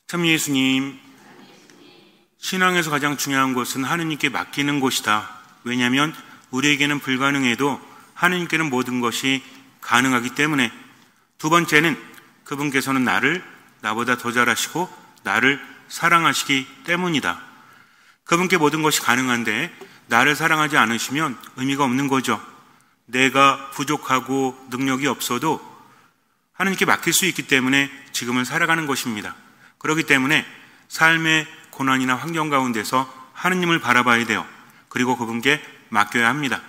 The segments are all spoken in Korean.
참 예수님, 신앙에서 가장 중요한 것은 하느님께 맡기는 것이다. 왜냐하면 우리에게는 불가능해도 하느님께는 모든 것이 가능하기 때문에. 두 번째는 그분께서는 나보다 더 잘하시고 나를 사랑하시기 때문이다. 그분께 모든 것이 가능한데 나를 사랑하지 않으시면 의미가 없는 거죠. 내가 부족하고 능력이 없어도 하느님께 맡길 수 있기 때문에 지금을 살아가는 것입니다. 그렇기 때문에 삶의 고난이나 환경 가운데서 하느님을 바라봐야 돼요. 그리고 그분께 맡겨야 합니다.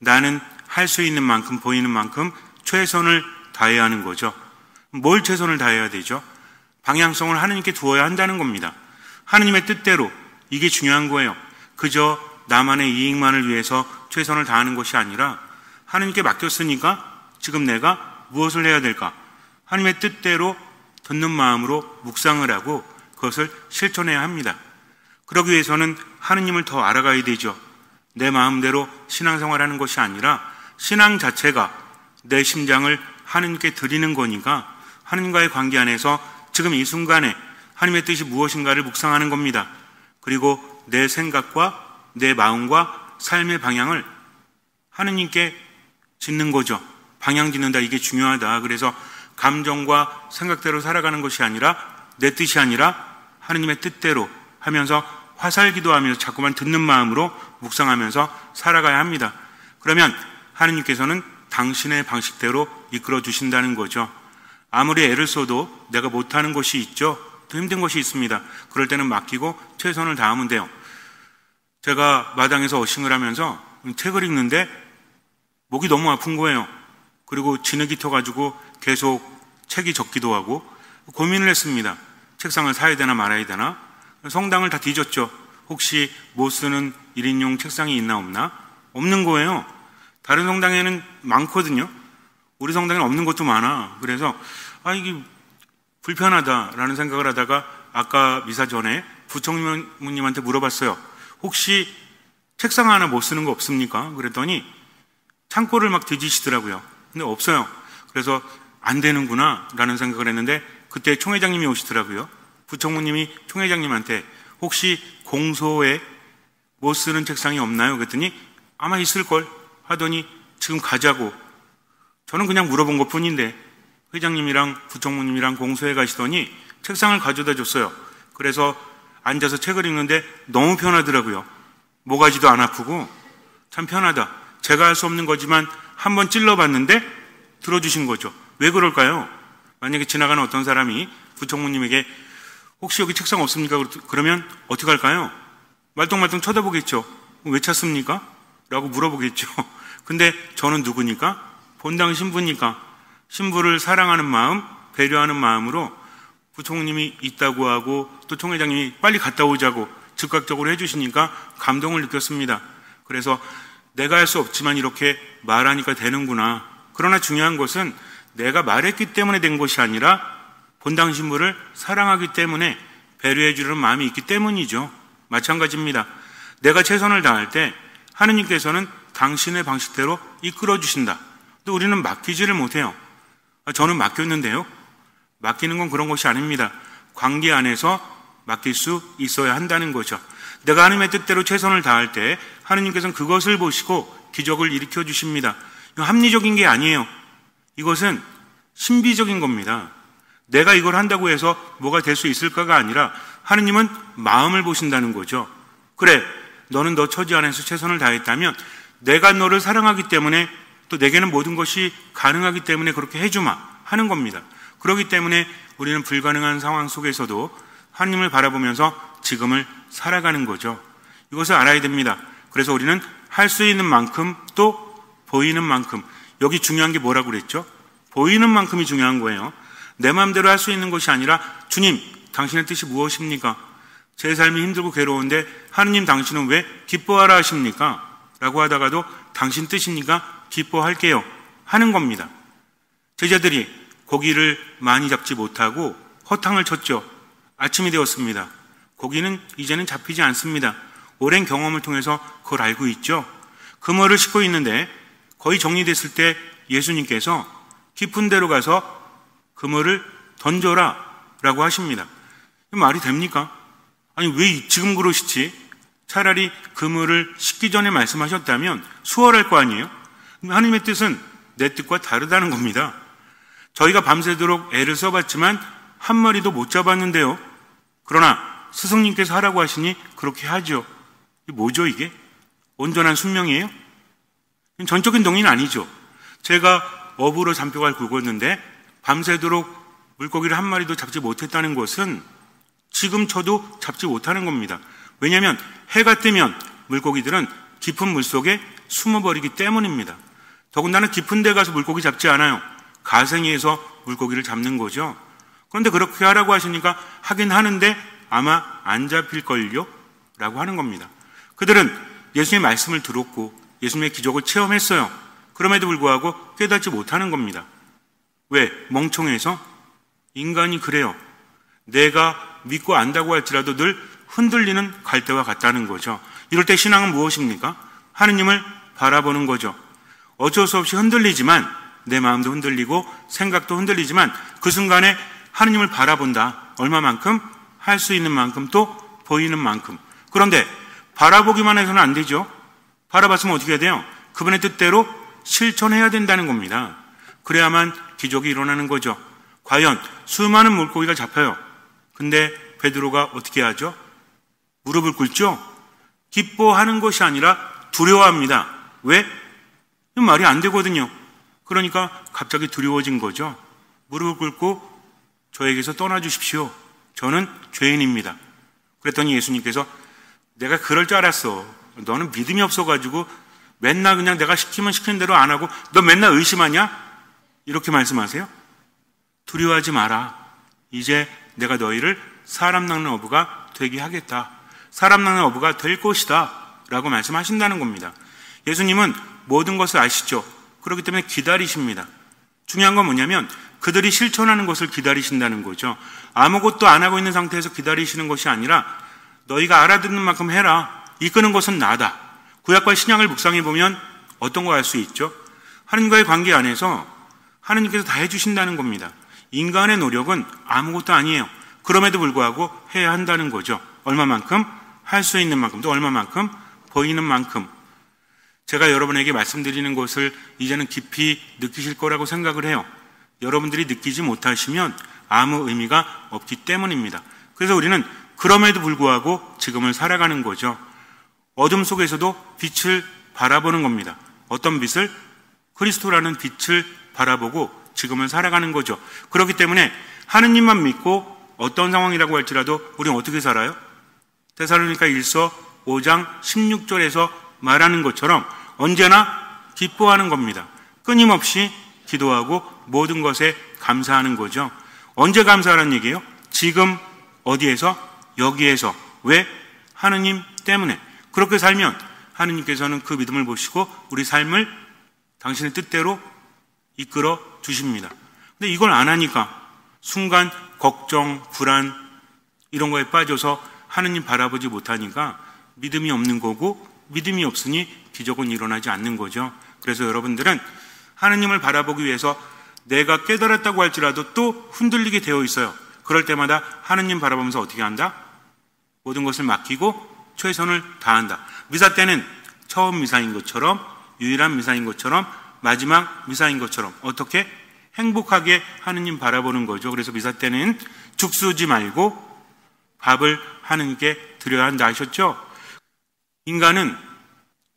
나는 할 수 있는 만큼, 보이는 만큼 최선을 다해야 하는 거죠. 뭘 최선을 다해야 되죠? 방향성을 하느님께 두어야 한다는 겁니다. 하느님의 뜻대로, 이게 중요한 거예요. 그저 나만의 이익만을 위해서 최선을 다하는 것이 아니라 하느님께 맡겼으니까 지금 내가 무엇을 해야 될까? 하느님의 뜻대로 듣는 마음으로 묵상을 하고 그것을 실천해야 합니다. 그러기 위해서는 하느님을 더 알아가야 되죠. 내 마음대로 신앙생활하는 것이 아니라 신앙 자체가 내 심장을 하느님께 드리는 거니까 하느님과의 관계 안에서 지금 이 순간에 하느님의 뜻이 무엇인가를 묵상하는 겁니다. 그리고 내 생각과 내 마음과 삶의 방향을 하느님께 짓는 거죠. 방향 짓는다, 이게 중요하다. 그래서 감정과 생각대로 살아가는 것이 아니라 내 뜻이 아니라 하느님의 뜻대로 하면서 화살 기도하면서 자꾸만 듣는 마음으로 묵상하면서 살아가야 합니다. 그러면 하느님께서는 당신의 방식대로 이끌어 주신다는 거죠. 아무리 애를 써도 내가 못하는 것이 있죠. 더 힘든 것이 있습니다. 그럴 때는 맡기고 최선을 다하면 돼요. 제가 마당에서 어싱을 하면서 책을 읽는데 목이 너무 아픈 거예요. 그리고 진흙이 터가지고 계속 책이 적기도 하고 고민을 했습니다. 책상을 사야 되나 말아야 되나. 성당을 다 뒤졌죠. 혹시 못 쓰는 1인용 책상이 있나 없나? 없는 거예요. 다른 성당에는 많거든요. 우리 성당에는 없는 것도 많아. 그래서 이게 불편하다라는 생각을 하다가 아까 미사 전에 부총무님한테 물어봤어요. 혹시 책상 하나 못 쓰는 거 없습니까? 그랬더니 창고를 막 뒤지시더라고요. 근데 없어요. 그래서 안 되는구나 라는 생각을 했는데 그때 총회장님이 오시더라고요. 부총무님이 총회장님한테 혹시 공소에 못 쓰는 책상이 없나요? 그랬더니 아마 있을걸 하더니 지금 가자고. 저는 그냥 물어본 것 뿐인데 회장님이랑 부총무님이랑 공소에 가시더니 책상을 가져다 줬어요. 그래서 앉아서 책을 읽는데 너무 편하더라고요. 모가지도 안 아프고 참 편하다. 제가 할 수 없는 거지만 한번 찔러봤는데 들어주신 거죠. 왜 그럴까요? 만약에 지나가는 어떤 사람이 부총무님에게 혹시 여기 책상 없습니까? 그러면 어떻게 할까요? 말똥말똥 쳐다보겠죠. 왜 찾습니까? 라고 물어보겠죠. 근데 저는 누구니까? 본당 신부니까 신부를 사랑하는 마음, 배려하는 마음으로 부총무님이 있다고 하고 또 총회장님이 빨리 갔다 오자고 즉각적으로 해주시니까 감동을 느꼈습니다. 그래서 내가 할 수 없지만 이렇게 말하니까 되는구나. 그러나 중요한 것은 내가 말했기 때문에 된 것이 아니라 본당 신부를 사랑하기 때문에 배려해 주려는 마음이 있기 때문이죠. 마찬가지입니다. 내가 최선을 다할 때 하느님께서는 당신의 방식대로 이끌어 주신다. 또 우리는 맡기지를 못해요. 저는 맡겼는데요. 맡기는 건 그런 것이 아닙니다. 관계 안에서 맡길 수 있어야 한다는 거죠. 내가 하느님의 뜻대로 최선을 다할 때 하느님께서는 그것을 보시고 기적을 일으켜 주십니다. 이건 합리적인 게 아니에요. 이것은 신비적인 겁니다. 내가 이걸 한다고 해서 뭐가 될 수 있을까가 아니라 하느님은 마음을 보신다는 거죠. 그래, 너는 너 처지 안에서 최선을 다했다면 내가 너를 사랑하기 때문에 또 내게는 모든 것이 가능하기 때문에 그렇게 해주마 하는 겁니다. 그렇기 때문에 우리는 불가능한 상황 속에서도 하느님을 바라보면서 지금을 살아가는 거죠. 이것을 알아야 됩니다. 그래서 우리는 할 수 있는 만큼 또 보이는 만큼, 여기 중요한 게 뭐라고 그랬죠? 보이는 만큼이 중요한 거예요. 내 마음대로 할 수 있는 것이 아니라 주님, 당신의 뜻이 무엇입니까? 제 삶이 힘들고 괴로운데 하느님 당신은 왜 기뻐하라 하십니까? 라고 하다가도 당신 뜻이니까 기뻐할게요 하는 겁니다. 제자들이 고기를 많이 잡지 못하고 허탕을 쳤죠. 아침이 되었습니다. 고기는 이제는 잡히지 않습니다. 오랜 경험을 통해서 그걸 알고 있죠. 그물을 싣고 있는데 거의 정리됐을 때 예수님께서 깊은 데로 가서 그물을 던져라 라고 하십니다. 말이 됩니까? 아니, 왜 지금 그러시지? 차라리 그물을 씻기 전에 말씀하셨다면 수월할 거 아니에요? 하나님의 뜻은 내 뜻과 다르다는 겁니다. 저희가 밤새도록 애를 써봤지만 한 마리도 못 잡았는데요. 그러나 스승님께서 하라고 하시니 그렇게 하죠. 이게 뭐죠, 이게? 온전한 순명이에요? 전적인 동의는 아니죠. 제가 어부로 잔뼈가 굵었는데 밤새도록 물고기를 한 마리도 잡지 못했다는 것은 지금 저도 잡지 못하는 겁니다. 왜냐하면 해가 뜨면 물고기들은 깊은 물속에 숨어버리기 때문입니다. 더군다나 깊은 데 가서 물고기 잡지 않아요. 가생이에서 물고기를 잡는 거죠. 그런데 그렇게 하라고 하시니까 하긴 하는데 아마 안 잡힐걸요? 라고 하는 겁니다. 그들은 예수님의 말씀을 들었고 예수님의 기적을 체험했어요. 그럼에도 불구하고 깨닫지 못하는 겁니다. 왜? 멍청해서? 인간이 그래요. 내가 믿고 안다고 할지라도 늘 흔들리는 갈대와 같다는 거죠. 이럴 때 신앙은 무엇입니까? 하느님을 바라보는 거죠. 어쩔 수 없이 흔들리지만 내 마음도 흔들리고 생각도 흔들리지만 그 순간에 하느님을 바라본다. 얼마만큼? 할 수 있는 만큼 또 보이는 만큼. 그런데 바라보기만 해서는 안 되죠. 바라봤으면 어떻게 해야 돼요? 그분의 뜻대로 실천해야 된다는 겁니다. 그래야만 기적이 일어나는 거죠. 과연 수많은 물고기가 잡혀요. 근데 베드로가 어떻게 하죠? 무릎을 꿇죠? 기뻐하는 것이 아니라 두려워합니다. 왜? 이건 말이 안 되거든요. 그러니까 갑자기 두려워진 거죠. 무릎을 꿇고 저에게서 떠나주십시오. 저는 죄인입니다. 그랬더니 예수님께서 내가 그럴 줄 알았어. 너는 믿음이 없어가지고 맨날 그냥 내가 시키면 시키는 대로 안 하고 너 맨날 의심하냐? 이렇게 말씀하세요. 두려워하지 마라. 이제 내가 너희를 사람 낚는 어부가 되게 하겠다. 사람 낚는 어부가 될 것이다. 라고 말씀하신다는 겁니다. 예수님은 모든 것을 아시죠. 그렇기 때문에 기다리십니다. 중요한 건 뭐냐면 그들이 실천하는 것을 기다리신다는 거죠. 아무것도 안 하고 있는 상태에서 기다리시는 것이 아니라 너희가 알아듣는 만큼 해라. 이끄는 것은 나다. 구약과 신약을 묵상해 보면 어떤 거 알 수 있죠? 하나님과의 관계 안에서 하나님께서 다 해주신다는 겁니다. 인간의 노력은 아무것도 아니에요. 그럼에도 불구하고 해야 한다는 거죠. 얼마만큼? 할 수 있는 만큼, 또 얼마만큼? 보이는 만큼. 제가 여러분에게 말씀드리는 것을 이제는 깊이 느끼실 거라고 생각을 해요. 여러분들이 느끼지 못하시면 아무 의미가 없기 때문입니다. 그래서 우리는 그럼에도 불구하고 지금을 살아가는 거죠. 어둠 속에서도 빛을 바라보는 겁니다. 어떤 빛을? 그리스도라는 빛을 바라보고 지금을 살아가는 거죠. 그렇기 때문에 하느님만 믿고 어떤 상황이라고 할지라도 우리는 어떻게 살아요? 데살로니가 1서 5장 16절에서 말하는 것처럼 언제나 기뻐하는 겁니다. 끊임없이 기도하고 모든 것에 감사하는 거죠. 언제 감사하라는 얘기예요? 지금 어디에서? 여기에서. 왜? 하느님 때문에. 그렇게 살면 하느님께서는 그 믿음을 보시고 우리 삶을 당신의 뜻대로 이끌어 주십니다. 근데 이걸 안 하니까 순간 걱정, 불안 이런 거에 빠져서 하느님 바라보지 못하니까 믿음이 없는 거고 믿음이 없으니 기적은 일어나지 않는 거죠. 그래서 여러분들은 하느님을 바라보기 위해서 내가 깨달았다고 할지라도 또 흔들리게 되어 있어요. 그럴 때마다 하느님 바라보면서 어떻게 한다? 모든 것을 맡기고 최선을 다한다. 미사 때는 처음 미사인 것처럼, 유일한 미사인 것처럼, 마지막 미사인 것처럼 어떻게? 행복하게 하느님 바라보는 거죠. 그래서 미사 때는 죽쓰지 말고 밥을 하느님께 드려야 한다 하셨죠? 인간은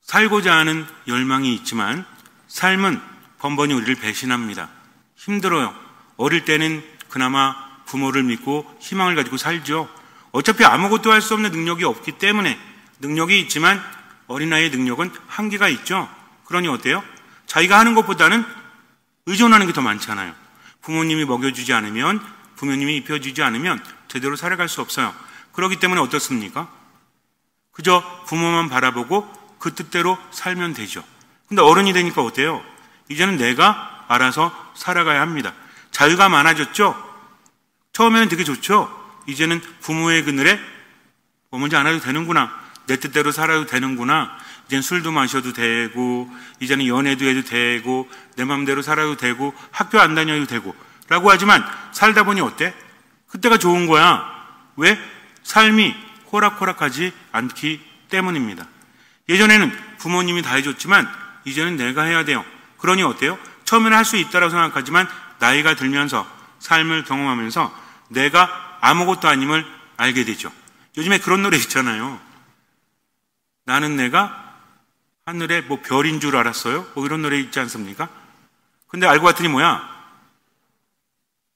살고자 하는 열망이 있지만 삶은 번번이 우리를 배신합니다. 힘들어요. 어릴 때는 그나마 부모를 믿고 희망을 가지고 살죠. 어차피 아무것도 할 수 없는 능력이 없기 때문에 능력이 있지만 어린아이의 능력은 한계가 있죠. 그러니 어때요? 자기가 하는 것보다는 의존하는 게 더 많잖아요. 부모님이 먹여주지 않으면, 부모님이 입혀주지 않으면 제대로 살아갈 수 없어요. 그렇기 때문에 어떻습니까? 그저 부모만 바라보고 그 뜻대로 살면 되죠. 근데 어른이 되니까 어때요? 이제는 내가 알아서 살아가야 합니다. 자유가 많아졌죠? 처음에는 되게 좋죠? 이제는 부모의 그늘에 머물지 않아도 되는구나. 내 뜻대로 살아도 되는구나. 이제는 술도 마셔도 되고, 이제는 연애도 해도 되고, 내 마음대로 살아도 되고, 학교 안 다녀도 되고 라고 하지만 살다 보니 어때? 그때가 좋은 거야. 왜? 삶이 호락호락하지 않기 때문입니다. 예전에는 부모님이 다 해줬지만 이제는 내가 해야 돼요. 그러니 어때요? 처음에는 할 수 있다고 생각하지만 나이가 들면서 삶을 경험하면서 내가 아무것도 아님을 알게 되죠. 요즘에 그런 노래 있잖아요. 나는 내가 하늘에 뭐 별인 줄 알았어요. 뭐 이런 노래 있지 않습니까? 근데 알고 봤더니 뭐야?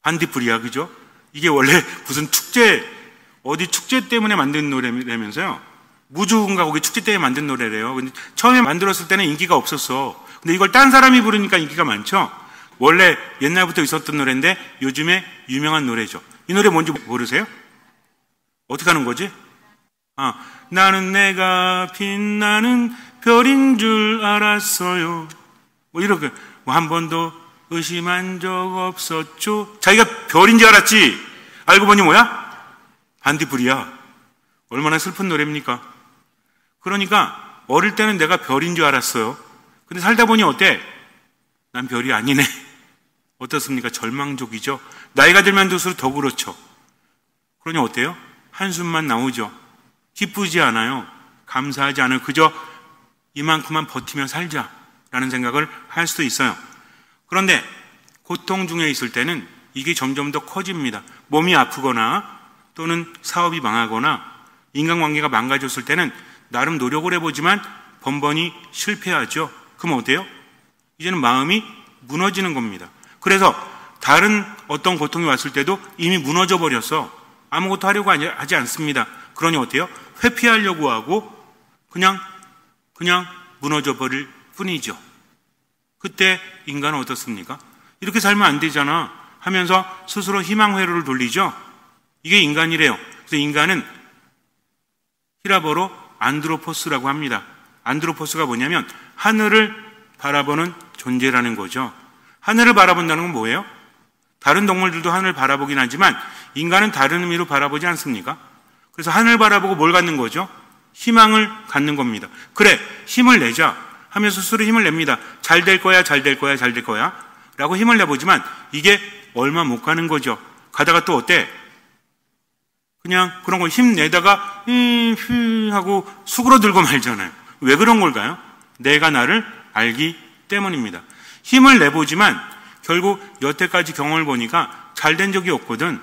반딧불이야, 그죠? 이게 원래 무슨 축제, 어디 축제 때문에 만든 노래라면서요. 무주군가 거기 축제 때문에 만든 노래래요. 근데 처음에 만들었을 때는 인기가 없었어. 근데 이걸 딴 사람이 부르니까 인기가 많죠? 원래 옛날부터 있었던 노래인데 요즘에 유명한 노래죠. 이 노래 뭔지 모르세요? 어떻게 하는 거지? 나는 내가 빛나는 별인 줄 알았어요. 뭐 이렇게, 뭐 한 번도 의심한 적 없었죠. 자기가 별인 줄 알았지. 알고 보니 뭐야? 반딧불이야. 얼마나 슬픈 노래입니까? 그러니까 어릴 때는 내가 별인 줄 알았어요. 근데 살다 보니 어때? 난 별이 아니네. 어떻습니까? 절망적이죠. 나이가 들면 들수록 더 그렇죠. 그러니 어때요? 한숨만 나오죠. 기쁘지 않아요. 감사하지 않아요. 그저 이만큼만 버티면 살자라는 생각을 할 수도 있어요. 그런데 고통 중에 있을 때는 이게 점점 더 커집니다. 몸이 아프거나 또는 사업이 망하거나 인간관계가 망가졌을 때는 나름 노력을 해보지만 번번이 실패하죠. 그럼 어때요? 이제는 마음이 무너지는 겁니다. 그래서 다른 어떤 고통이 왔을 때도 이미 무너져 버렸어. 아무것도 하려고 하지 않습니다. 그러니 어때요? 회피하려고 하고 그냥 무너져 버릴 뿐이죠. 그때 인간은 어떻습니까? 이렇게 살면 안 되잖아 하면서 스스로 희망 회로를 돌리죠. 이게 인간이래요. 그래서 인간은 히라보로 안드로포스라고 합니다. 안드로포스가 뭐냐면 하늘을 바라보는 존재라는 거죠. 하늘을 바라본다는 건 뭐예요? 다른 동물들도 하늘을 바라보긴 하지만 인간은 다른 의미로 바라보지 않습니까? 그래서 하늘을 바라보고 뭘 갖는 거죠? 희망을 갖는 겁니다. 그래, 힘을 내자 하면서 스스로 힘을 냅니다. 잘 될 거야, 잘 될 거야, 잘 될 거야 라고 힘을 내보지만 이게 얼마 못 가는 거죠. 가다가 또 어때? 그냥 그런 거 힘내다가 하고 수그러들고 말잖아요. 왜 그런 걸까요? 내가 나를 알기 때문입니다. 힘을 내보지만 결국 여태까지 경험을 보니까 잘된 적이 없거든.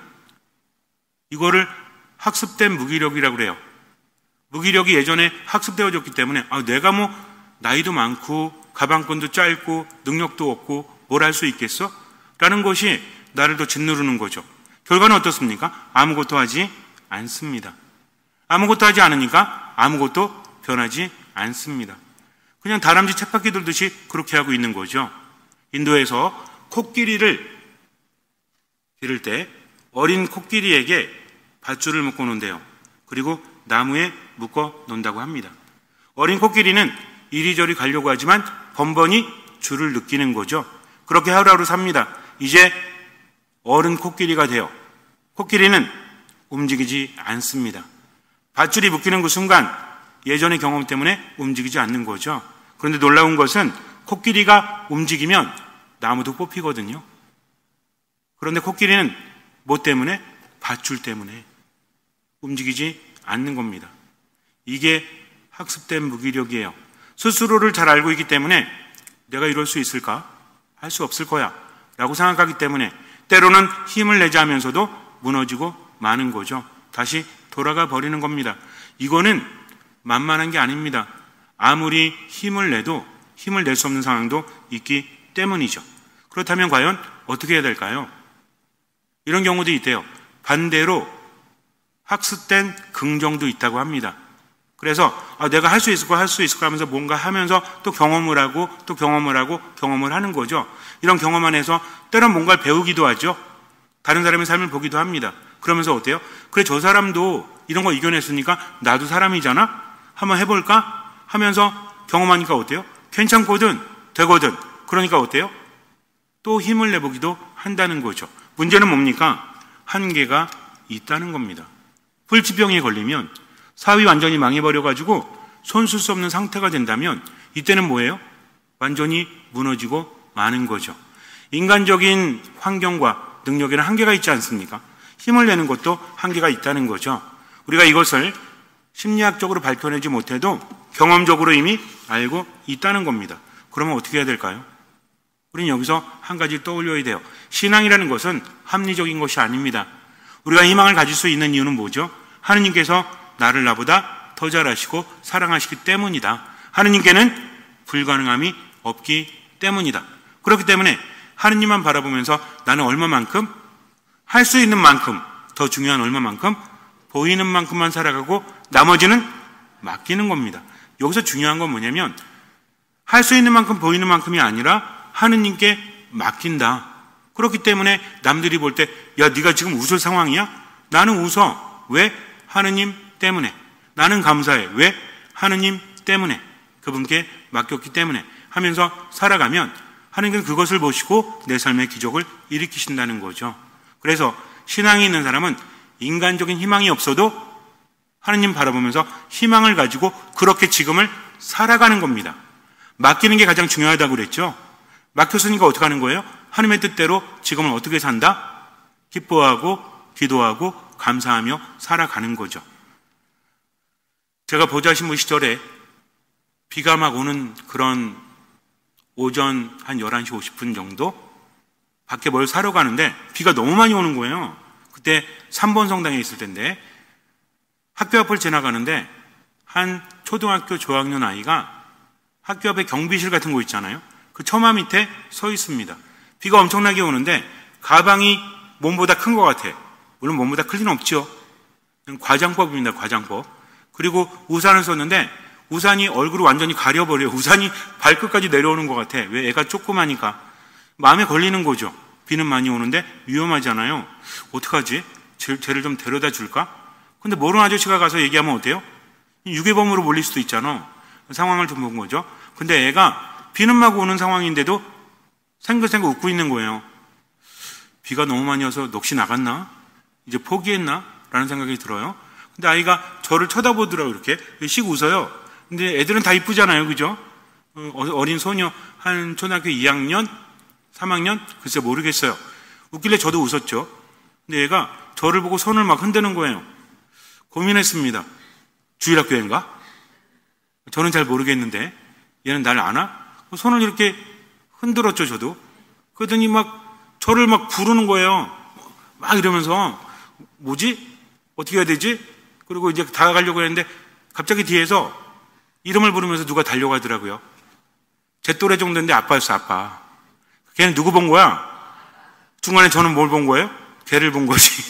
이거를 학습된 무기력이라고 그래요. 무기력이 예전에 학습되어졌기 때문에 내가 뭐 나이도 많고 가방끈도 짧고 능력도 없고 뭘 할 수 있겠어? 라는 것이 나를 더 짓누르는 거죠. 결과는 어떻습니까? 아무것도 하지 않습니다. 아무것도 하지 않으니까 아무것도 변하지 않습니다. 그냥 다람쥐 쳇바퀴 돌듯이 그렇게 하고 있는 거죠. 인도에서 코끼리를 기를 때 어린 코끼리에게 밧줄을 묶어 놓은대요. 그리고 나무에 묶어 놓는다고 합니다. 어린 코끼리는 이리저리 가려고 하지만 번번이 줄을 느끼는 거죠. 그렇게 하루하루 삽니다. 이제 어른 코끼리가 돼요. 코끼리는 움직이지 않습니다. 밧줄이 묶이는 그 순간 예전의 경험 때문에 움직이지 않는 거죠. 그런데 놀라운 것은 코끼리가 움직이면 나무도 뽑히거든요. 그런데 코끼리는 뭐 때문에? 밧줄 때문에 움직이지 않는 겁니다. 이게 학습된 무기력이에요. 스스로를 잘 알고 있기 때문에 내가 이럴 수 있을까? 할 수 없을 거야 라고 생각하기 때문에 때로는 힘을 내자 하면서도 무너지고 마는 거죠. 다시 돌아가 버리는 겁니다. 이거는 만만한 게 아닙니다. 아무리 힘을 내도 힘을 낼 수 없는 상황도 있기 때문이죠. 그렇다면 과연 어떻게 해야 될까요? 이런 경우도 있대요. 반대로 학습된 긍정도 있다고 합니다. 그래서 내가 할 수 있을까 하면서 뭔가 하면서 또 경험을 하고 또 경험을 하고 경험을 하는 거죠. 이런 경험 안에서 때론 뭔가를 배우기도 하죠. 다른 사람의 삶을 보기도 합니다. 그러면서 어때요? 그래, 저 사람도 이런 거 이겨냈으니까 나도 사람이잖아? 한번 해볼까? 하면서 경험하니까 어때요? 괜찮거든, 되거든. 그러니까 어때요? 또 힘을 내보기도 한다는 거죠. 문제는 뭡니까? 한계가 있다는 겁니다. 불치병에 걸리면 사업이 완전히 망해버려가지고 손 쓸 수 없는 상태가 된다면 이때는 뭐예요? 완전히 무너지고 마는 거죠. 인간적인 환경과 능력에는 한계가 있지 않습니까? 힘을 내는 것도 한계가 있다는 거죠. 우리가 이것을 심리학적으로 밝혀내지 못해도 경험적으로 이미 알고 있다는 겁니다. 그러면 어떻게 해야 될까요? 우리는 여기서 한 가지 떠올려야 돼요. 신앙이라는 것은 합리적인 것이 아닙니다. 우리가 희망을 가질 수 있는 이유는 뭐죠? 하느님께서 나를 나보다 더 잘 아시고 사랑하시기 때문이다. 하느님께는 불가능함이 없기 때문이다. 그렇기 때문에 하느님만 바라보면서 나는 얼마만큼 할 수 있는 만큼, 더 중요한 얼마만큼 보이는 만큼만 살아가고 나머지는 맡기는 겁니다. 여기서 중요한 건 뭐냐면 할 수 있는 만큼 보이는 만큼이 아니라 하느님께 맡긴다. 그렇기 때문에 남들이 볼 때 야, 네가 지금 웃을 상황이야? 나는 웃어. 왜? 하느님 때문에. 나는 감사해. 왜? 하느님 때문에. 그분께 맡겼기 때문에 하면서 살아가면 하느님은 그것을 보시고 내 삶의 기적을 일으키신다는 거죠. 그래서 신앙이 있는 사람은 인간적인 희망이 없어도 하느님 바라보면서 희망을 가지고 그렇게 지금을 살아가는 겁니다. 맡기는 게 가장 중요하다고 그랬죠. 맡겼으니까 어떻게 하는 거예요? 하느님의 뜻대로 지금을 어떻게 산다? 기뻐하고 기도하고 감사하며 살아가는 거죠. 제가 보좌신부 시절에 비가 막 오는 그런 오전 한 11시 50분 정도 밖에 뭘 사러 가는데 비가 너무 많이 오는 거예요. 그때 3번 성당에 있을 텐데 학교 앞을 지나가는데 한 초등학교 저학년 아이가 학교 앞에 경비실 같은 거 있잖아요. 그 처마 밑에 서 있습니다. 비가 엄청나게 오는데 가방이 몸보다 큰 것 같아. 물론 몸보다 클 리는 없죠. 과장법입니다. 과장법. 그리고 우산을 썼는데 우산이 얼굴을 완전히 가려버려요. 우산이 발끝까지 내려오는 것 같아. 왜? 애가 조그마니까. 마음에 걸리는 거죠. 비는 많이 오는데 위험하잖아요. 어떡하지? 쟤를 좀 데려다 줄까? 근데 모르는 아저씨가 가서 얘기하면 어때요? 유괴범으로 몰릴 수도 있잖아. 상황을 좀 본 거죠. 근데 애가 비는 막 오는 상황인데도 생글생글 웃고 있는 거예요. 비가 너무 많이 와서 넋이 나갔나? 이제 포기했나? 라는 생각이 들어요. 근데 아이가 저를 쳐다보더라고요. 이렇게 씩 웃어요. 근데 애들은 다 이쁘잖아요. 그죠? 어린 소녀 한 초등학교 2학년 3학년? 글쎄 모르겠어요. 웃길래 저도 웃었죠. 근데 얘가 저를 보고 손을 막 흔드는 거예요. 고민했습니다. 주일학교인가? 저는 잘 모르겠는데 얘는 날 아나? 손을 이렇게 흔들었죠. 저도. 그러더니 막 저를 막 부르는 거예요. 막 이러면서 뭐지? 어떻게 해야 되지? 그리고 이제 다가가려고 했는데 갑자기 뒤에서 이름을 부르면서 누가 달려가더라고요. 제 또래 정도인데 아빠였어. 아빠. 걔는 누구 본 거야? 중간에 저는 뭘 본 거예요? 걔를 본 거지.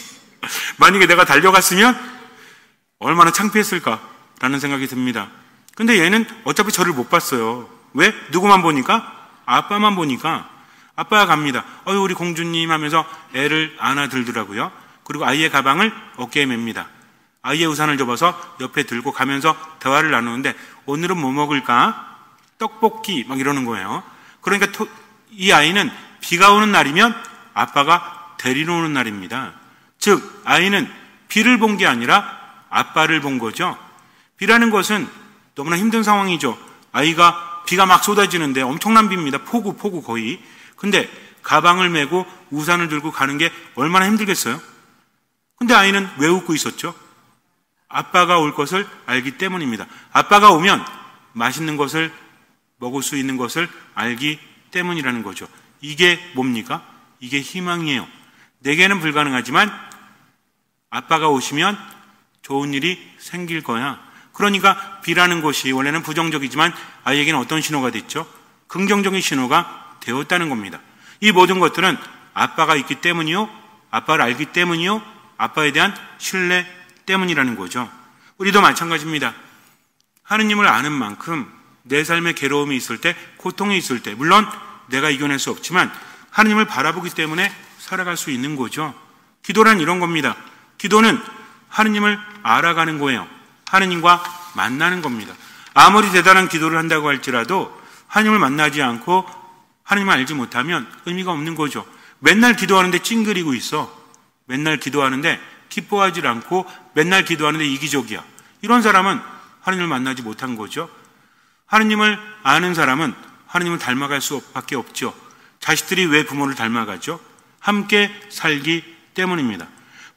만약에 내가 달려갔으면 얼마나 창피했을까라는 생각이 듭니다. 근데 얘는 어차피 저를 못 봤어요. 왜? 누구만 보니까? 아빠만 보니까. 아빠가 갑니다. 우리 공주님 하면서 애를 안아들더라고요. 그리고 아이의 가방을 어깨에 맵니다. 아이의 우산을 접어서 옆에 들고 가면서 대화를 나누는데 오늘은 뭐 먹을까? 떡볶이 막 이러는 거예요. 그러니까 이 아이는 비가 오는 날이면 아빠가 데리러 오는 날입니다. 즉 아이는 비를 본 게 아니라 아빠를 본 거죠. 비라는 것은 너무나 힘든 상황이죠. 아이가 비가 막 쏟아지는데 엄청난 비입니다. 폭우 거의. 근데 가방을 메고 우산을 들고 가는 게 얼마나 힘들겠어요? 근데 아이는 왜 웃고 있었죠? 아빠가 올 것을 알기 때문입니다. 아빠가 오면 맛있는 것을 먹을 수 있는 것을 알기 때문이라는 거죠. 이게 뭡니까? 이게 희망이에요. 내게는 불가능하지만 아빠가 오시면 좋은 일이 생길 거야. 그러니까 비라는 것이 원래는 부정적이지만 아이에게는 어떤 신호가 됐죠? 긍정적인 신호가 되었다는 겁니다. 이 모든 것들은 아빠가 있기 때문이요, 아빠를 알기 때문이요, 아빠에 대한 신뢰 때문이라는 거죠. 우리도 마찬가지입니다. 하느님을 아는 만큼 내 삶에 괴로움이 있을 때, 고통이 있을 때, 물론 내가 이겨낼 수 없지만 하느님을 바라보기 때문에 살아갈 수 있는 거죠. 기도란 이런 겁니다. 기도는 하느님을 알아가는 거예요. 하느님과 만나는 겁니다. 아무리 대단한 기도를 한다고 할지라도 하느님을 만나지 않고 하느님을 알지 못하면 의미가 없는 거죠. 맨날 기도하는데 찡그리고 있어. 맨날 기도하는데 기뻐하지 않고 맨날 기도하는데 이기적이야. 이런 사람은 하느님을 만나지 못한 거죠. 하느님을 아는 사람은 하느님을 닮아갈 수밖에 없죠. 자식들이 왜 부모를 닮아가죠? 함께 살기 때문입니다.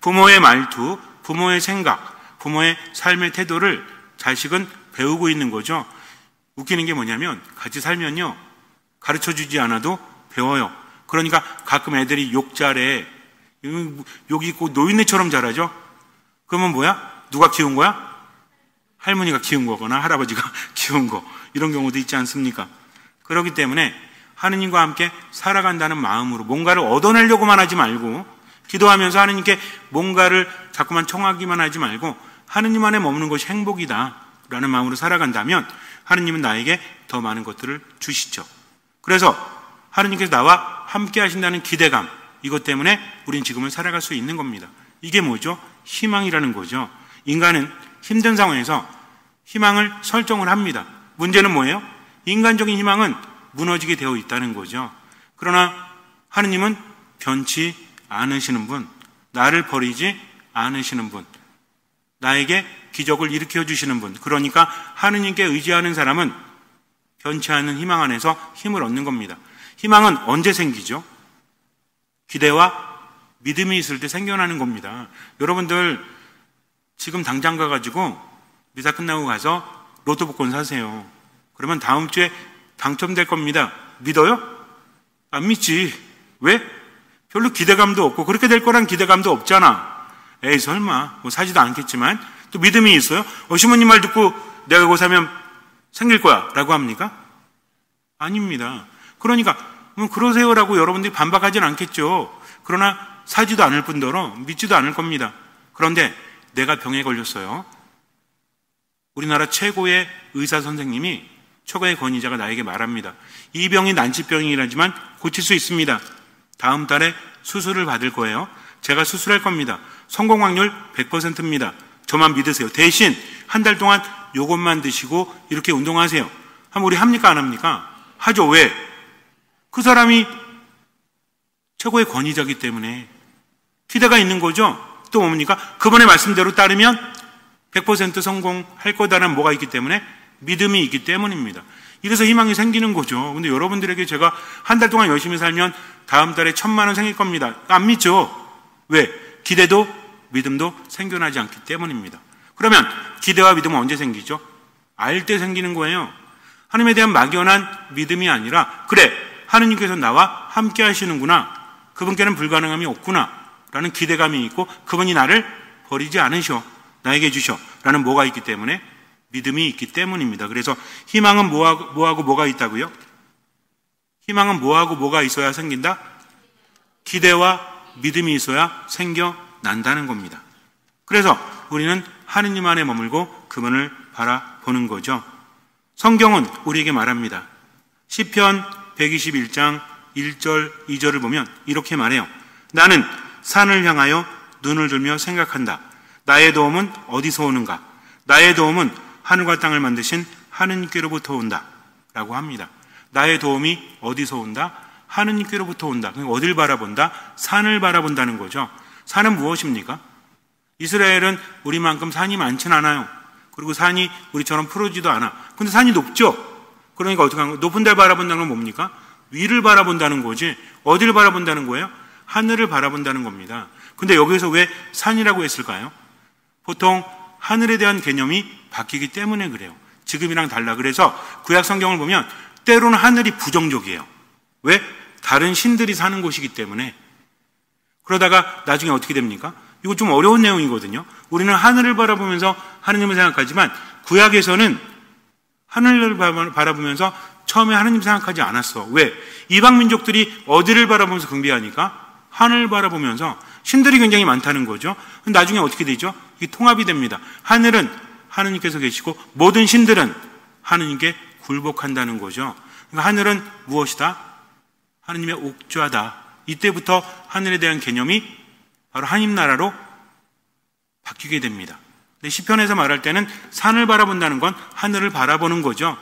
부모의 말투, 부모의 생각, 부모의 삶의 태도를 자식은 배우고 있는 거죠. 웃기는 게 뭐냐면 같이 살면요, 가르쳐주지 않아도 배워요. 그러니까 가끔 애들이 욕 잘해. 욕이 꼭 노인네처럼 잘하죠. 그러면 뭐야? 누가 키운 거야? 할머니가 키운 거거나 할아버지가 키운 거. 이런 경우도 있지 않습니까? 그렇기 때문에 하느님과 함께 살아간다는 마음으로 뭔가를 얻어내려고만 하지 말고, 기도하면서 하느님께 뭔가를 자꾸만 청하기만 하지 말고 하느님 안에 머무는 것이 행복이다 라는 마음으로 살아간다면 하느님은 나에게 더 많은 것들을 주시죠. 그래서 하느님께서 나와 함께 하신다는 기대감, 이것 때문에 우린 지금을 살아갈 수 있는 겁니다. 이게 뭐죠? 희망이라는 거죠. 인간은 힘든 상황에서 희망을 설정을 합니다. 문제는 뭐예요? 인간적인 희망은 무너지게 되어 있다는 거죠. 그러나 하느님은 변치 않으시는 분, 나를 버리지 않으시는 분, 나에게 기적을 일으켜 주시는 분, 그러니까 하느님께 의지하는 사람은 변치 않는 희망 안에서 힘을 얻는 겁니다. 희망은 언제 생기죠? 기대와 믿음이 있을 때 생겨나는 겁니다. 여러분들 지금 당장 가가지고 미사 끝나고 가서 로또 복권 사세요. 그러면 다음 주에 당첨될 겁니다. 믿어요? 안 믿지. 왜? 별로 기대감도 없고 그렇게 될 거란 기대감도 없잖아. 에이 설마 뭐 사지도 않겠지만 또 믿음이 있어요? 시모님 말 듣고 내가 그거 사면 생길 거야 라고 합니까? 아닙니다. 그러니까 그러세요라고 여러분들이 반박하지는 않겠죠. 그러나 사지도 않을 뿐더러 믿지도 않을 겁니다. 그런데 내가 병에 걸렸어요. 우리나라 최고의 의사 선생님이, 최고의 권위자가 나에게 말합니다. 이 병이 난치병이라지만 고칠 수 있습니다. 다음 달에 수술을 받을 거예요. 제가 수술할 겁니다. 성공 확률 100%입니다. 저만 믿으세요. 대신 한 달 동안 요것만 드시고 이렇게 운동하세요. 하면 우리 합니까 안 합니까? 하죠. 왜? 그 사람이 최고의 권위자이기 때문에 기대가 있는 거죠. 또 뭡니까? 그분의 말씀대로 따르면 100% 성공할 거다라는 뭐가 있기 때문에, 믿음이 있기 때문입니다. 이래서 희망이 생기는 거죠. 근데 여러분들에게 제가 한 달 동안 열심히 살면 다음 달에 1,000만 원 생길 겁니다. 안 믿죠? 왜? 기대도 믿음도 생겨나지 않기 때문입니다. 그러면 기대와 믿음은 언제 생기죠? 알 때 생기는 거예요. 하나님에 대한 막연한 믿음이 아니라, 그래, 하느님께서 나와 함께 하시는구나, 그분께는 불가능함이 없구나 라는 기대감이 있고, 그분이 나를 버리지 않으셔, 나에게 주셔 라는 뭐가 있기 때문에, 믿음이 있기 때문입니다. 그래서 희망은 뭐하고 뭐가 있다고요? 희망은 뭐하고 뭐가 있어야 생긴다? 기대와 믿음이 있어야 생겨난다는 겁니다. 그래서 우리는 하느님 안에 머물고 그분을 바라보는 거죠. 성경은 우리에게 말합니다. 시편 121장 1절 2절을 보면 이렇게 말해요. 나는 산을 향하여 눈을 들며 생각한다. 나의 도움은 어디서 오는가? 나의 도움은 하늘과 땅을 만드신 하느님께로부터 온다 라고 합니다. 나의 도움이 어디서 온다? 하느님께로부터 온다. 그러니까 어딜 바라본다? 산을 바라본다는 거죠. 산은 무엇입니까? 이스라엘은 우리만큼 산이 많진 않아요. 그리고 산이 우리처럼 푸르지도 않아. 근데 산이 높죠? 그러니까 어떻게 하는 거예요? 높은 데를 바라본다는 건 뭡니까? 위를 바라본다는 거지. 어디를 바라본다는 거예요? 하늘을 바라본다는 겁니다. 근데 여기서 왜 산이라고 했을까요? 보통 하늘에 대한 개념이 바뀌기 때문에 그래요. 지금이랑 달라. 그래서 구약 성경을 보면 때로는 하늘이 부정적이에요. 왜? 다른 신들이 사는 곳이기 때문에. 그러다가 나중에 어떻게 됩니까? 이거 좀 어려운 내용이거든요. 우리는 하늘을 바라보면서 하느님을 생각하지만 구약에서는 하늘을 바라보면서 처음에 하느님 생각하지 않았어. 왜? 이방 민족들이 어디를 바라보면서 경배하니까? 하늘을 바라보면서. 신들이 굉장히 많다는 거죠. 나중에 어떻게 되죠? 이게 통합이 됩니다. 하늘은 하느님께서 계시고 모든 신들은 하느님께 굴복한다는 거죠. 그러니까 하늘은 무엇이다? 하느님의 옥좌다. 이때부터 하늘에 대한 개념이 바로 하나님 나라로 바뀌게 됩니다. 근데 시편에서 말할 때는 산을 바라본다는 건 하늘을 바라보는 거죠.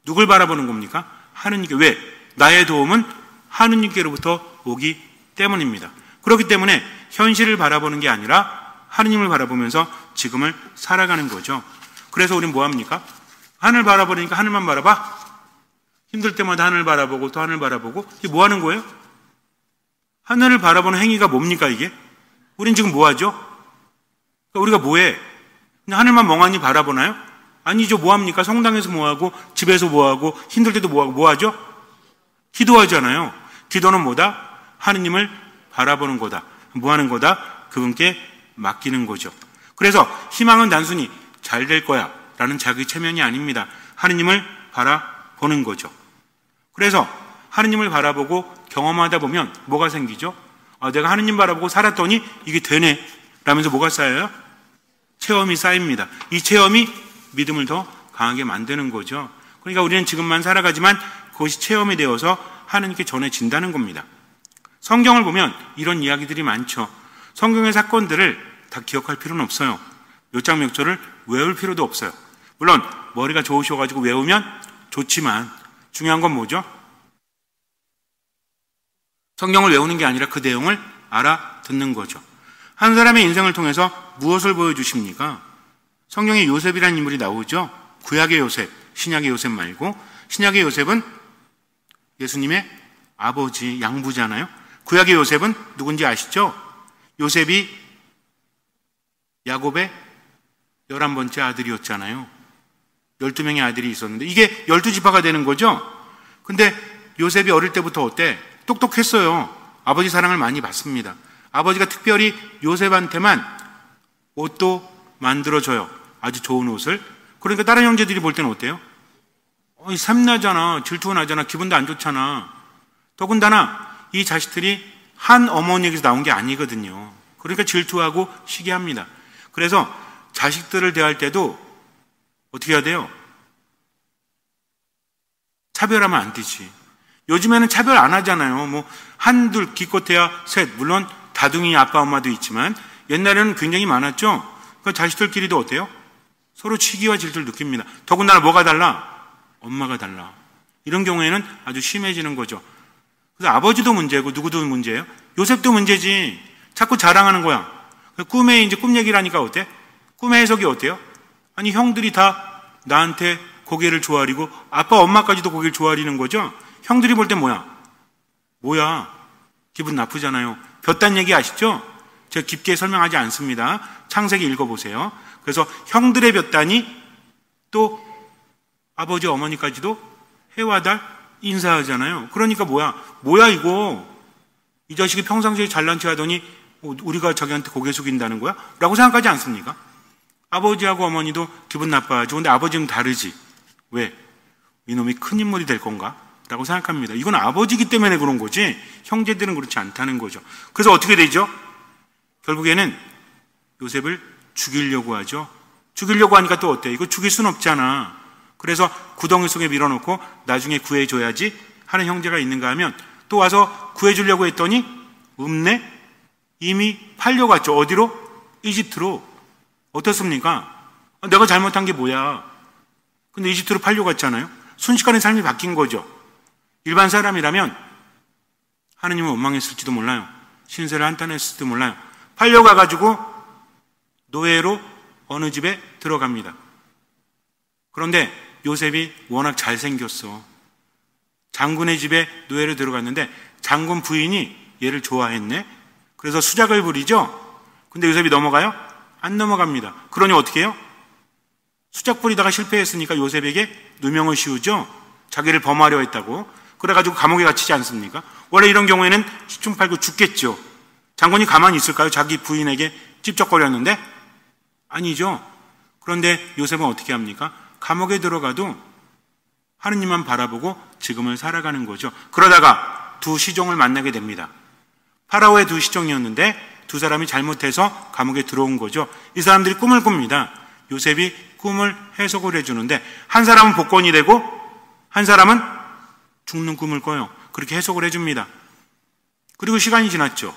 누굴 바라보는 겁니까? 하느님께. 왜? 나의 도움은 하느님께로부터 오기 때문입니다. 그렇기 때문에 현실을 바라보는 게 아니라 하느님을 바라보면서 지금을 살아가는 거죠. 그래서 우리는 뭐합니까? 하늘 바라보니까 하늘만 바라봐? 힘들 때마다 하늘 바라보고 또 하늘 바라보고. 이게 뭐 하는 거예요? 하늘을 바라보는 행위가 뭡니까 이게? 우린 지금 뭐 하죠? 우리가 뭐 해? 그냥 하늘만 멍하니 바라보나요? 아니죠. 뭐 합니까? 성당에서 뭐 하고, 집에서 뭐 하고, 힘들 때도 뭐 하고, 뭐 하죠? 기도하잖아요. 기도는 뭐다? 하느님을 바라보는 거다. 뭐 하는 거다? 그분께 맡기는 거죠. 그래서 희망은 단순히 잘 될 거야 라는 자기 체면이 아닙니다. 하느님을 바라보는 거죠. 그래서 하느님을 바라보고 경험하다 보면 뭐가 생기죠? 내가 하느님 바라보고 살았더니 이게 되네 라면서 뭐가 쌓여요? 체험이 쌓입니다. 이 체험이 믿음을 더 강하게 만드는 거죠. 그러니까 우리는 지금만 살아가지만 그것이 체험이 되어서 하느님께 전해진다는 겁니다. 성경을 보면 이런 이야기들이 많죠. 성경의 사건들을 다 기억할 필요는 없어요. 몇 장 몇 절을 외울 필요도 없어요. 물론 머리가 좋으셔가지고 외우면 좋지만 중요한 건 뭐죠? 성경을 외우는 게 아니라 그 내용을 알아듣는 거죠. 한 사람의 인생을 통해서 무엇을 보여주십니까? 성경에 요셉이라는 인물이 나오죠. 구약의 요셉, 신약의 요셉 말고 신약의 요셉은 예수님의 아버지, 양부잖아요. 구약의 요셉은 누군지 아시죠? 요셉이 야곱의 11번째 아들이었잖아요. 12명의 아들이 있었는데 이게 12지파가 되는 거죠. 근데 요셉이 어릴 때부터 어때? 똑똑했어요. 아버지 사랑을 많이 받습니다. 아버지가 특별히 요셉한테만 옷도 만들어줘요. 아주 좋은 옷을. 그러니까 다른 형제들이 볼 때는 어때요? 삼나잖아. 질투가 나잖아. 기분도 안 좋잖아. 더군다나 이 자식들이 한 어머니에게서 나온 게 아니거든요. 그러니까 질투하고 시기합니다. 그래서 자식들을 대할 때도 어떻게 해야 돼요? 차별하면 안 되지. 요즘에는 차별 안 하잖아요. 뭐 한둘 기껏해야 셋. 물론 다둥이 아빠 엄마도 있지만 옛날에는 굉장히 많았죠. 그러니까 자식들끼리도 어때요? 서로 시기와 질투를 느낍니다. 더군다나 뭐가 달라? 엄마가 달라. 이런 경우에는 아주 심해지는 거죠. 그래서 아버지도 문제고 누구도 문제예요? 요셉도 문제지. 자꾸 자랑하는 거야. 꿈에 이제 꿈 얘기를 하니까 어때? 꿈의 해석이 어때요? 아니 형들이 다 나한테 고개를 조아리고 아빠 엄마까지도 고개를 조아리는 거죠. 형들이 볼 때 뭐야? 기분 나쁘잖아요. 볕단 얘기 아시죠? 제가 깊게 설명하지 않습니다. 창세기 읽어보세요. 그래서 형들의 볕단이 또 아버지 어머니까지도 해와 달 인사하잖아요. 그러니까 뭐야 이거? 이 자식이 평상시에 잘난 체 하더니 우리가 자기한테 고개 숙인다는 거야? 라고 생각하지 않습니까? 아버지하고 어머니도 기분 나빠하죠. 근데 아버지는 다르지. 왜? 이놈이 큰 인물이 될 건가? 라고 생각합니다. 이건 아버지기 때문에 그런 거지 형제들은 그렇지 않다는 거죠. 그래서 어떻게 되죠? 결국에는 요셉을 죽이려고 하죠. 죽이려고 하니까 또 어때? 이거 죽일 순 없잖아. 그래서 구덩이 속에 밀어놓고 나중에 구해줘야지 하는 형제가 있는가 하면 또 와서 구해주려고 했더니 없네? 이미 팔려갔죠. 어디로? 이집트로. 어떻습니까? 내가 잘못한 게 뭐야? 근데 이집트로 팔려갔잖아요. 순식간에 삶이 바뀐 거죠. 일반 사람이라면 하느님을 원망했을지도 몰라요. 신세를 한탄했을지도 몰라요. 팔려가가지고 노예로 어느 집에 들어갑니다. 그런데 요셉이 워낙 잘생겼어. 장군의 집에 노예로 들어갔는데 장군 부인이 얘를 좋아했네. 그래서 수작을 부리죠. 근데 요셉이 넘어가요? 안 넘어갑니다. 그러니 어떻게 해요? 수작 부리다가 실패했으니까 요셉에게 누명을 씌우죠. 자기를 범하려 했다고. 그래가지고 감옥에 갇히지 않습니까? 원래 이런 경우에는 시중 팔고 죽겠죠. 장군이 가만히 있을까요? 자기 부인에게 찝쩍거렸는데? 아니죠. 그런데 요셉은 어떻게 합니까? 감옥에 들어가도 하느님만 바라보고 지금을 살아가는 거죠. 그러다가 두 시종을 만나게 됩니다. 파라오의 두 시종이었는데 두 사람이 잘못해서 감옥에 들어온 거죠. 이 사람들이 꿈을 꿉니다. 요셉이 꿈을 해석을 해주는데 한 사람은 복권이 되고 한 사람은 죽는 꿈을 꿔요. 그렇게 해석을 해줍니다. 그리고 시간이 지났죠.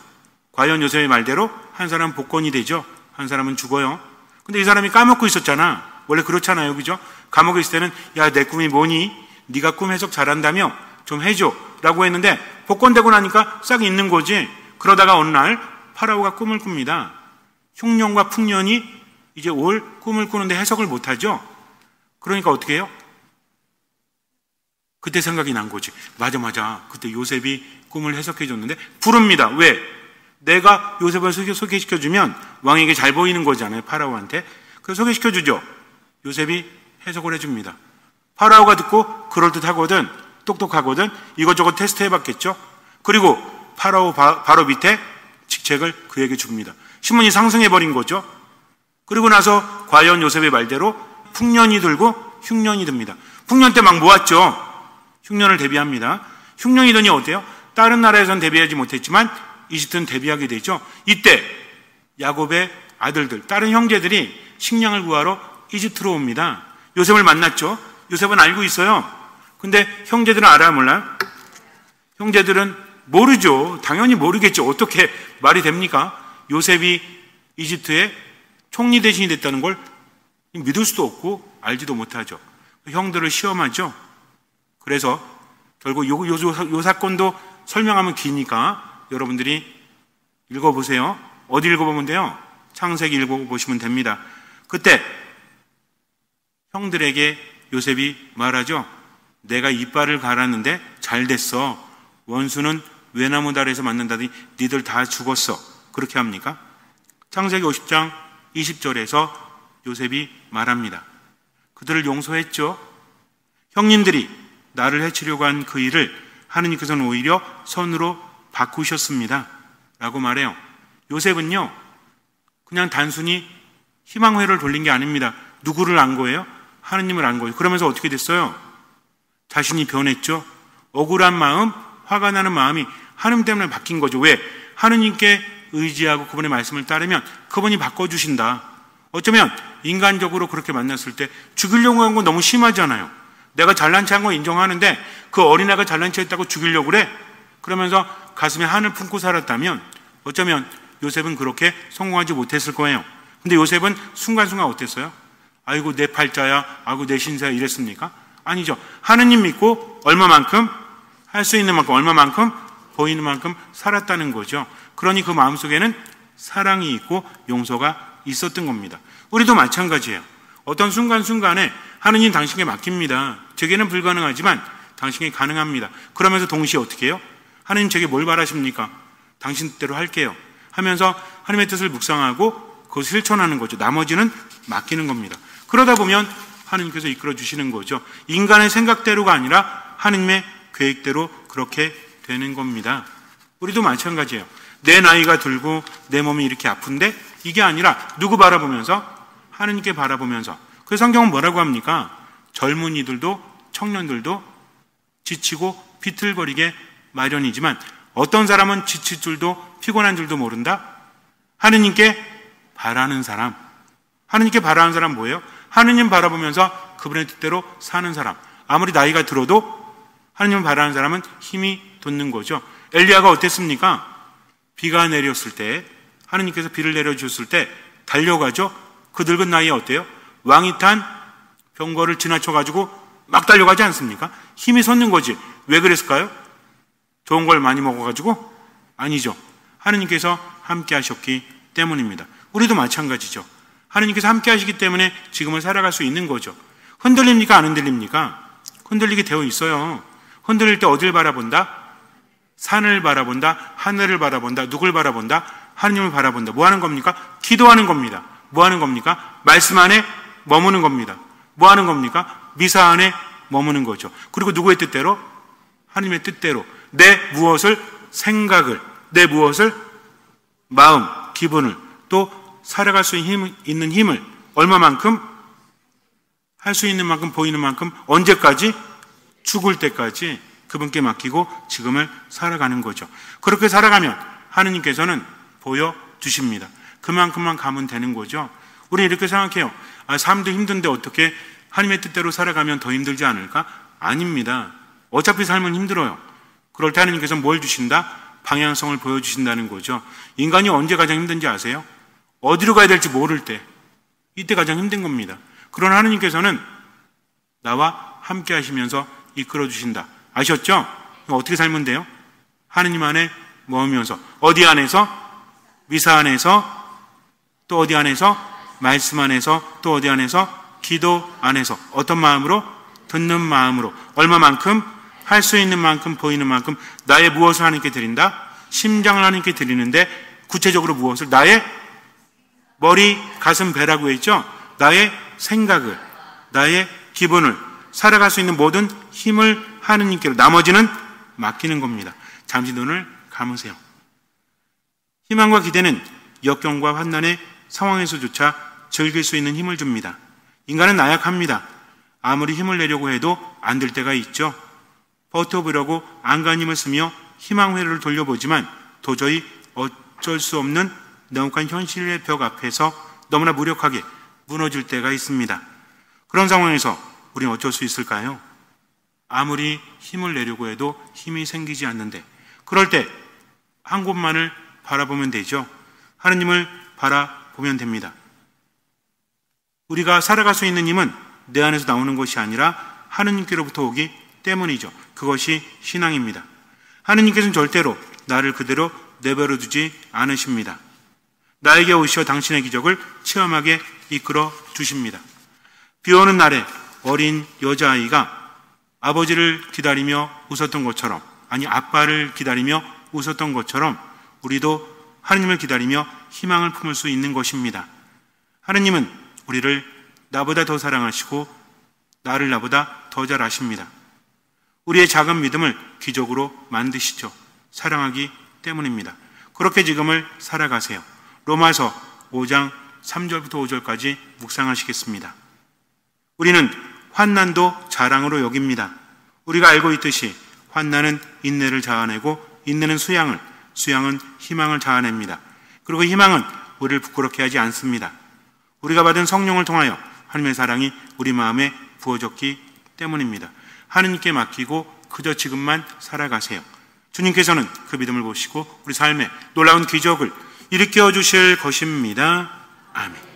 과연 요셉의 말대로 한 사람은 복권이 되죠. 한 사람은 죽어요. 근데 이 사람이 까먹고 있었잖아. 원래 그렇잖아요. 그죠? 감옥에 있을 때는 야, 내 꿈이 뭐니? 네가 꿈 해석 잘한다며 좀 해줘 라고 했는데 복권되고 나니까 싹 있는 거지. 그러다가 어느 날 파라오가 꿈을 꿉니다. 흉년과 풍년이 이제 올 꿈을 꾸는데 해석을 못하죠. 그러니까 어떻게 해요? 그때 생각이 난 거지. 맞아. 그때 요셉이 꿈을 해석해 줬는데 부릅니다. 왜? 내가 요셉을 소개시켜주면 왕에게 잘 보이는 거잖아요. 파라오한테. 그래서 소개시켜주죠. 요셉이 해석을 해줍니다. 파라오가 듣고 그럴듯하거든, 똑똑하거든, 이것저것 테스트 해봤겠죠. 그리고 파라오 바로 밑에 직책을 그에게 줍니다. 신분이 상승해버린 거죠. 그리고 나서 과연 요셉의 말대로 풍년이 들고 흉년이 듭니다. 풍년 때 막 모았죠. 흉년을 대비합니다. 흉년이 더니 어때요? 다른 나라에선 대비하지 못했지만 이집트는 대비하게 되죠. 이때 야곱의 아들들, 다른 형제들이 식량을 구하러 이집트로 옵니다. 요셉을 만났죠. 요셉은 알고 있어요. 근데 형제들은 알아야 몰라요? 형제들은 모르죠. 당연히 모르겠죠. 어떻게 말이 됩니까? 요셉이 이집트의 총리 대신이 됐다는 걸 믿을 수도 없고 알지도 못하죠. 형들을 시험하죠. 그래서 결국 요 사건도 설명하면 기니까 여러분들이 읽어보세요. 어디 읽어보면 돼요? 창세기 읽어보시면 됩니다. 그때 형들에게 요셉이 말하죠. 내가 이빨을 갈았는데 잘 됐어. 원수는 외나무 다리에서 만난다더니 니들 다 죽었어. 그렇게 합니까? 창세기 50장 20절에서 요셉이 말합니다. 그들을 용서했죠. 형님들이 나를 해치려고 한 그 일을 하느님께서는 오히려 선으로 바꾸셨습니다. 라고 말해요. 요셉은요, 그냥 단순히 희망회를 돌린 게 아닙니다. 누구를 안 거예요? 하느님을 안 거예요. 그러면서 어떻게 됐어요? 자신이 변했죠. 억울한 마음, 화가 나는 마음이 하느님 때문에 바뀐 거죠. 왜? 하느님께 의지하고 그분의 말씀을 따르면 그분이 바꿔주신다. 어쩌면 인간적으로 그렇게 만났을 때 죽이려고 한 건 너무 심하잖아요. 내가 잘난 체한 거 인정하는데 그 어린애가 잘난 체했다고 죽이려고 그래? 그러면서 가슴에 한을 품고 살았다면 어쩌면 요셉은 그렇게 성공하지 못했을 거예요. 근데 요셉은 순간순간 어땠어요? 아이고 내 팔자야, 아이고 내 신세야 이랬습니까? 아니죠. 하느님 믿고 얼마만큼? 할 수 있는 만큼, 얼마만큼? 보이는 만큼 살았다는 거죠. 그러니 그 마음속에는 사랑이 있고 용서가 있었던 겁니다. 우리도 마찬가지예요. 어떤 순간순간에 하느님 당신에게 맡깁니다. 제게는 불가능하지만 당신에게 가능합니다. 그러면서 동시에 어떻게 해요? 하느님 제게 뭘 바라십니까? 당신 뜻대로 할게요. 하면서 하나님의 뜻을 묵상하고 그것을 실천하는 거죠. 나머지는 맡기는 겁니다. 그러다 보면 하느님께서 이끌어 주시는 거죠. 인간의 생각대로가 아니라 하느님의 계획대로 그렇게 되는 겁니다. 우리도 마찬가지예요. 내 나이가 들고 내 몸이 이렇게 아픈데 이게 아니라 누구 바라보면서? 하느님께 바라보면서. 그래서 성경은 뭐라고 합니까? 젊은이들도 청년들도 지치고 비틀거리게 마련이지만 어떤 사람은 지칠 줄도 피곤한 줄도 모른다? 하느님께 바라는 사람. 하느님께 바라는 사람 뭐예요? 하느님 바라보면서 그분의 뜻대로 사는 사람. 아무리 나이가 들어도 하느님을 바라는 사람은 힘이 돋는 거죠. 엘리야가 어땠습니까? 비가 내렸을 때, 하느님께서 비를 내려주셨을 때 달려가죠. 그 늙은 나이에 어때요? 왕이 탄 병거를 지나쳐가지고 막 달려가지 않습니까? 힘이 솟는 거지. 왜 그랬을까요? 좋은 걸 많이 먹어가지고? 아니죠. 하느님께서 함께 하셨기 때문입니다. 우리도 마찬가지죠. 하느님께서 함께 하시기 때문에 지금을 살아갈 수 있는 거죠. 흔들립니까? 안 흔들립니까? 흔들리게 되어 있어요. 흔들릴 때 어딜 바라본다? 산을 바라본다? 하늘을 바라본다? 누굴 바라본다? 하느님을 바라본다. 뭐 하는 겁니까? 기도하는 겁니다. 뭐 하는 겁니까? 말씀 안에 머무는 겁니다. 뭐 하는 겁니까? 미사 안에 머무는 거죠. 그리고 누구의 뜻대로? 하느님의 뜻대로 내 무엇을 생각을, 내 무엇을 마음, 기분을 또 살아갈 수 있는 힘을 얼마만큼? 할 수 있는 만큼, 보이는 만큼 언제까지? 죽을 때까지 그분께 맡기고 지금을 살아가는 거죠. 그렇게 살아가면 하느님께서는 보여주십니다. 그만큼만 가면 되는 거죠. 우리는 이렇게 생각해요. 삶도 힘든데 어떻게 하나님의 뜻대로 살아가면 더 힘들지 않을까? 아닙니다. 어차피 삶은 힘들어요. 그럴 때 하느님께서는 뭘 주신다? 방향성을 보여주신다는 거죠. 인간이 언제 가장 힘든지 아세요? 어디로 가야 될지 모를 때. 이때 가장 힘든 겁니다. 그러나 하느님께서는 나와 함께 하시면서 이끌어 주신다. 아셨죠? 어떻게 살면 돼요? 하느님 안에 머무면서. 어디 안에서? 미사 안에서. 또 어디 안에서? 말씀 안에서. 또 어디 안에서? 기도 안에서. 어떤 마음으로? 듣는 마음으로. 얼마만큼? 할 수 있는 만큼, 보이는 만큼 나의 무엇을 하나님께 드린다? 심장을 하나님께 드리는데 구체적으로 무엇을? 나의 머리, 가슴, 배라고 했죠? 나의 생각을, 나의 기분을, 살아갈 수 있는 모든 힘을 하느님께로, 나머지는 맡기는 겁니다. 잠시 눈을 감으세요. 희망과 기대는 역경과 환난의 상황에서조차 즐길 수 있는 힘을 줍니다. 인간은 나약합니다. 아무리 힘을 내려고 해도 안 될 때가 있죠. 버텨보려고 안간 힘을 쓰며 희망회로를 돌려보지만 도저히 어쩔 수 없는 넉넉한 현실의 벽 앞에서 너무나 무력하게 무너질 때가 있습니다. 그런 상황에서 우리는 어쩔 수 있을까요? 아무리 힘을 내려고 해도 힘이 생기지 않는데, 그럴 때 한 곳만을 바라보면 되죠. 하느님을 바라보면 됩니다. 우리가 살아갈 수 있는 힘은 내 안에서 나오는 것이 아니라 하느님께로부터 오기 때문이죠. 그것이 신앙입니다. 하느님께서는 절대로 나를 그대로 내버려 두지 않으십니다. 나에게 오시어 당신의 기적을 체험하게 이끌어 주십니다. 비 오는 날에 어린 여자아이가 아버지를 기다리며 웃었던 것처럼, 아니 아빠를 기다리며 웃었던 것처럼 우리도 하느님을 기다리며 희망을 품을 수 있는 것입니다. 하느님은 우리를 나보다 더 사랑하시고 나를 나보다 더 잘 아십니다. 우리의 작은 믿음을 기적으로 만드시죠. 사랑하기 때문입니다. 그렇게 지금을 살아가세요. 로마서 5장 3절부터 5절까지 묵상하시겠습니다. 우리는 환난도 자랑으로 여깁니다. 우리가 알고 있듯이 환난은 인내를 자아내고 인내는 수양을, 수양은 희망을 자아냅니다. 그리고 희망은 우리를 부끄럽게 하지 않습니다. 우리가 받은 성령을 통하여 하나님의 사랑이 우리 마음에 부어졌기 때문입니다. 하느님께 맡기고 그저 지금만 살아가세요. 주님께서는 그 믿음을 보시고 우리 삶에 놀라운 기적을 일으켜 주실 것입니다. 아멘.